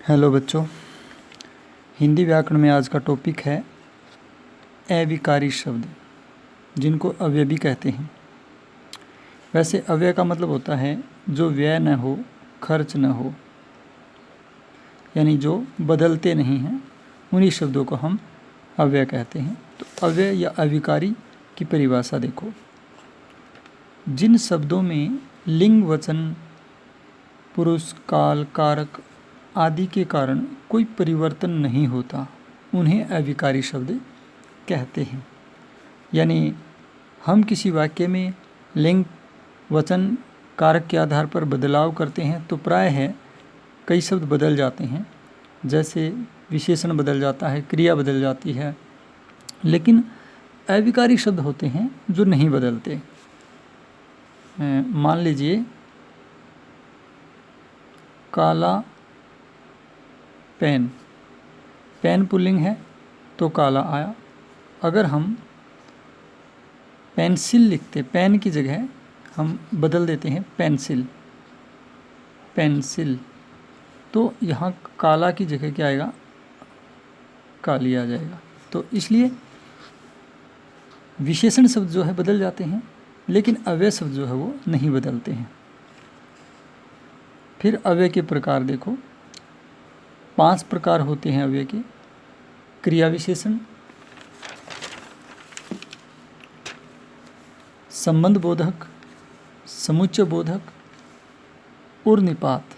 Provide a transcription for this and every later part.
Hello बच्चों, हिंदी व्याकरण में आज का टॉपिक है अविकारी शब्द, जिनको अव्यय भी कहते हैं। वैसे अव्यय का मतलब होता है जो व्यय न हो, खर्च न हो, यानी जो बदलते नहीं हैं, उन्हीं शब्दों को हम अव्यय कहते हैं। तो अव्यय या अविकारी की परिभाषा देखो। जिन शब्दों में लिंग, वचन, पुरुष, काल, कारक आदि के कारण कोई परिवर्तन नहीं होता, उन्हें अविकारी शब्द कहते हैं। यानी हम किसी वाक्य में लिंग, वचन, कारक के आधार पर बदलाव करते हैं तो प्राय है कई शब्द बदल जाते हैं, जैसे विशेषण बदल जाता है, क्रिया बदल जाती है। लेकिन अविकारी शब्द होते हैं जो नहीं बदलते। मान लीजिए काला पेन, पेन पुल्लिंग है तो काला आया। अगर हम पेंसिल लिखते, पेन की जगह हम बदल देते हैं पेंसिल, पेंसिल, तो यहाँ काला की जगह क्या आएगा, काली आ जाएगा। तो इसलिए विशेषण शब्द जो है बदल जाते हैं, लेकिन अव्यय शब्द जो है वो नहीं बदलते हैं। फिर अव्यय के प्रकार देखो, 5 प्रकार होते हैं अव्यय के। क्रिया विशेषण, संबंध बोधक, समुच्चय बोधक और निपात,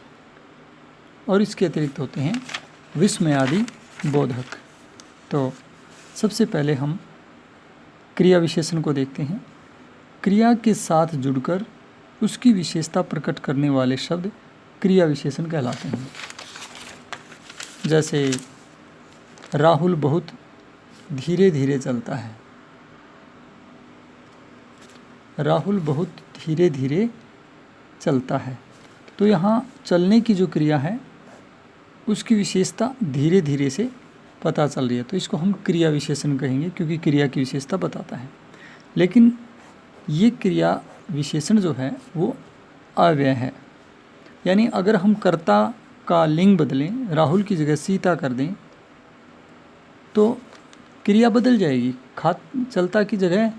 और इसके अतिरिक्त होते हैं विस्मयादि बोधक। तो सबसे पहले हम क्रिया विशेषण को देखते हैं। क्रिया के साथ जुड़कर उसकी विशेषता प्रकट करने वाले शब्द क्रिया विशेषण कहलाते हैं। जैसे राहुल बहुत धीरे धीरे चलता है, राहुल बहुत धीरे धीरे चलता है। तो यहाँ चलने की जो क्रिया है उसकी विशेषता धीरे धीरे से पता चल रही है, तो इसको हम क्रिया विशेषण कहेंगे, क्योंकि क्रिया की विशेषता बताता है। लेकिन ये क्रिया विशेषण जो है वो अव्यय है। यानी अगर हम कर्ता का लिंग बदलें, राहुल की जगह सीता कर दें, तो क्रिया बदल जाएगी, चलता की जगह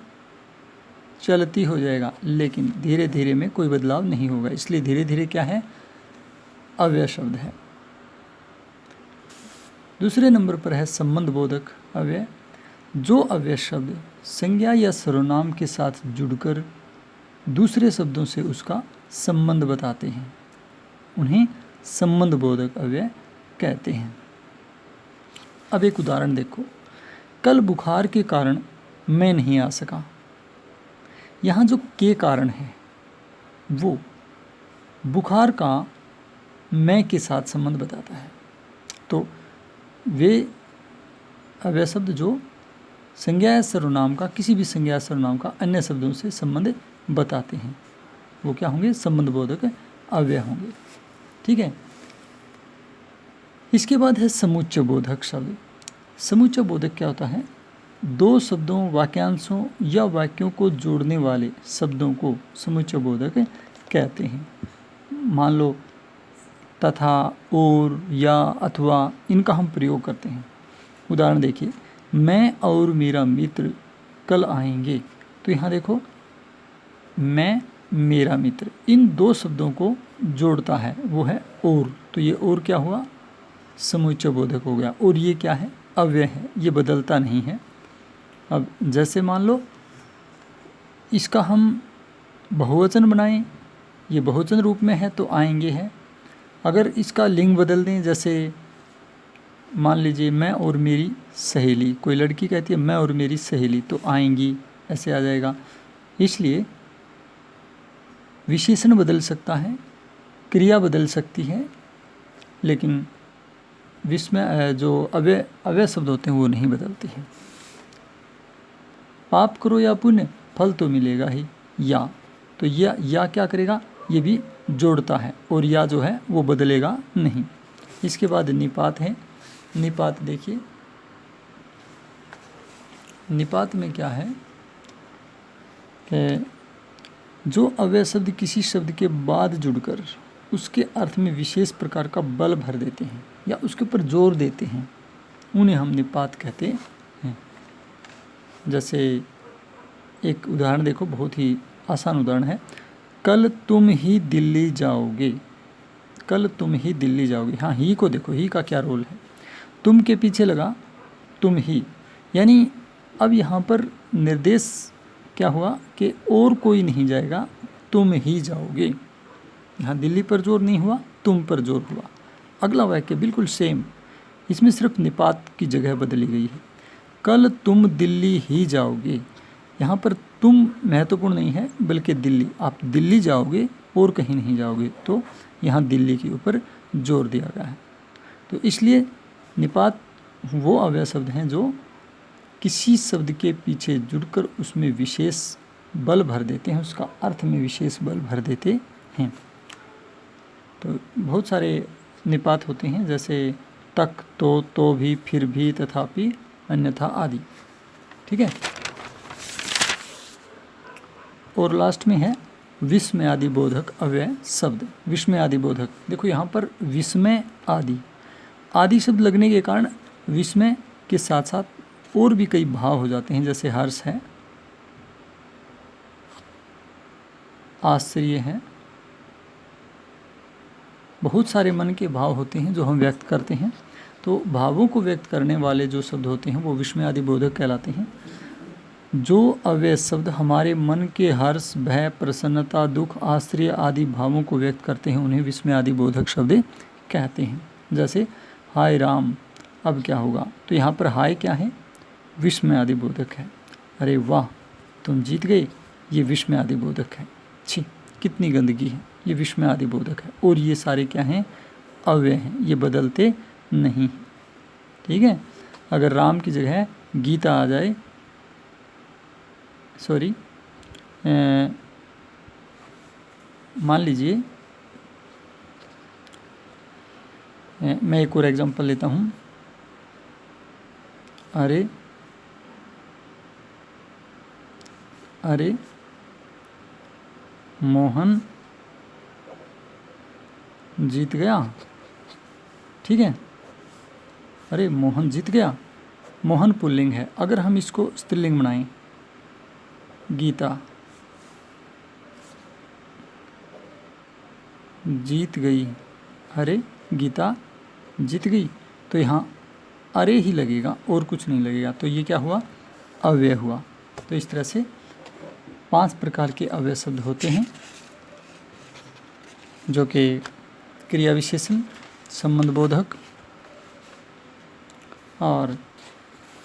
चलती हो जाएगा, लेकिन धीरे धीरे में कोई बदलाव नहीं होगा। इसलिए धीरे धीरे क्या है, अव्यय शब्द है। दूसरे नंबर पर है संबंध बोधक अव्यय। जो अव्यय शब्द संज्ञा या सर्वनाम के साथ जुड़कर दूसरे शब्दों से उसका संबंध बताते हैं, उन्हें संबंध बोधक अव्यय कहते हैं। अब एक उदाहरण देखो, कल बुखार के कारण मैं नहीं आ सका। यहाँ जो के कारण है वो बुखार का मैं के साथ संबंध बताता है। तो वे अव्यय शब्द जो संज्ञा या सर्वनाम का, किसी भी संज्ञा या सर्वनाम का अन्य शब्दों से संबंध बताते हैं, वो क्या होंगे, संबंध बोधक अव्यय होंगे। ठीक है। इसके बाद है समुच्चय बोधक शब्द। समुच्चय बोधक क्या होता है, दो शब्दों, वाक्यांशों या वाक्यों को जोड़ने वाले शब्दों को समुच्चय बोधक कहते हैं। मान लो तथा, और, या, अथवा, इनका हम प्रयोग करते हैं। उदाहरण देखिए, मैं और मेरा मित्र कल आएंगे। तो यहाँ देखो, मैं, मेरा मित्र, इन दो शब्दों को जोड़ता है, वो है और। तो ये और क्या हुआ, समुच्चय बोधक हो गया। और ये क्या है, अव्यय है, ये बदलता नहीं है। अब जैसे मान लो इसका हम बहुवचन बनाएं, ये बहुवचन रूप में है तो आएंगे है। अगर इसका लिंग बदल दें, जैसे मान लीजिए मैं और मेरी सहेली, कोई लड़की कहती है मैं और मेरी सहेली, तो आएंगी, ऐसे आ जाएगा। इसलिए विशेषण बदल सकता है, क्रिया बदल सकती है, लेकिन विस्मय जो अव्यय शब्द होते हैं वो नहीं बदलते हैं। पाप करो या पुण्य, फल तो मिलेगा ही। या, तो या क्या करेगा, ये भी जोड़ता है, और या जो है वो बदलेगा नहीं। इसके बाद निपात है। निपात देखिए, निपात में क्या है कि जो अव्यय शब्द किसी शब्द के बाद जुड़कर उसके अर्थ में विशेष प्रकार का बल भर देते हैं या उसके ऊपर जोर देते हैं, उन्हें हम निपात कहते हैं। जैसे एक उदाहरण देखो, बहुत ही आसान उदाहरण है। कल तुम ही दिल्ली जाओगे, कल तुम ही दिल्ली जाओगे। हाँ, ही को देखो, ही का क्या रोल है। तुम के पीछे लगा तुम ही, यानी अब यहाँ पर निर्देश क्या हुआ कि और कोई नहीं जाएगा, तुम ही जाओगे। यहाँ दिल्ली पर जोर नहीं हुआ, तुम पर जोर हुआ। अगला वाक्य बिल्कुल सेम, इसमें सिर्फ निपात की जगह बदली गई है। कल तुम दिल्ली ही जाओगे, यहाँ पर तुम महत्वपूर्ण नहीं है बल्कि दिल्ली, आप दिल्ली जाओगे और कहीं नहीं जाओगे, तो यहाँ दिल्ली के ऊपर जोर दिया गया है। तो इसलिए निपात वो अव्यय शब्द हैं जो किसी शब्द के पीछे जुड़कर उसमें विशेष बल भर देते हैं, उसका अर्थ में विशेष बल भर देते हैं। तो बहुत सारे निपात होते हैं, जैसे तक, तो भी, फिर भी, तथापि, अन्यथा आदि। ठीक है। और लास्ट में है विस्मय आदि बोधक अव्यय शब्द। विस्मय आदि बोधक, देखो यहाँ पर विस्मय आदि, आदि शब्द लगने के कारण विस्मय के साथ साथ और भी कई भाव हो जाते हैं, जैसे हर्ष है, आश्चर्य है, बहुत सारे मन के भाव होते हैं जो हम व्यक्त करते हैं। तो भावों को व्यक्त करने वाले जो शब्द होते हैं वो विस्मय आदि बोधक कहलाते हैं। जो अव्यय शब्द हमारे मन के हर्ष, भय, प्रसन्नता, दुख, आश्चर्य आदि भावों को व्यक्त करते हैं उन्हें विस्मय आदि बोधक शब्द कहते हैं। जैसे हाय राम, अब क्या होगा, तो यहाँ पर हाय क्या है, विस्मय आदि बोधक है। अरे वाह तुम जीत गए, ये विस्मय आदि बोधक है। छी कितनी गंदगी है, ये विस्मय आदि बोधक है। और ये सारे क्या हैं, अव्यय हैं, ये बदलते नहीं। ठीक है। अगर राम की जगह गीता आ जाए, सॉरी मान लीजिए, मैं एक और एग्जांपल लेता हूँ। अरे अरे मोहन जीत गया। ठीक है। अरे मोहन जीत गया, मोहन पुल्लिंग है। अगर हम इसको स्त्रीलिंग बनाएं, गीता जीत गई, अरे गीता जीत गई, तो यहाँ अरे ही लगेगा और कुछ नहीं लगेगा, तो ये क्या हुआ, अव्यय हुआ। तो इस तरह से 5 प्रकार के अव्यय शब्द होते हैं, जो कि क्रिया विशेषण, संबंध बोधक और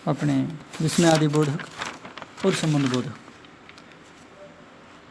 अपने विस्मय आदि बोधक और संबंध बोधक।